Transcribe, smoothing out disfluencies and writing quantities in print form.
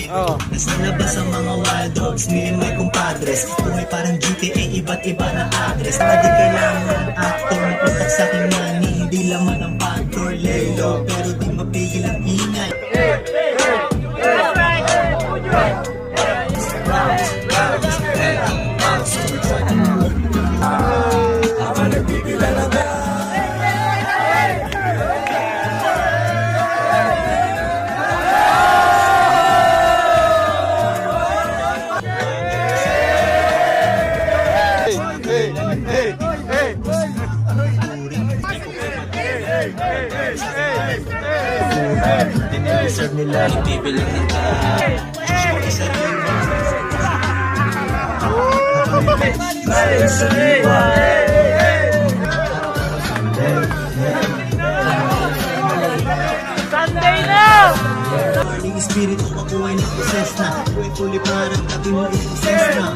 Nasa labas ang mga wild dogs, me and my compadres. Buhay parang GTA, iba't iba na address. Di kailangan actor na utak sa aking money. Hindi laman ang factor, lelo, pero di mapigil ang ingay. Ako nagpipila na ba? Dinireserve nila, ibibilang ng Sunday na! Morning spirit, makuha ng process na. Uwi-uli parang tabi mo i-process na.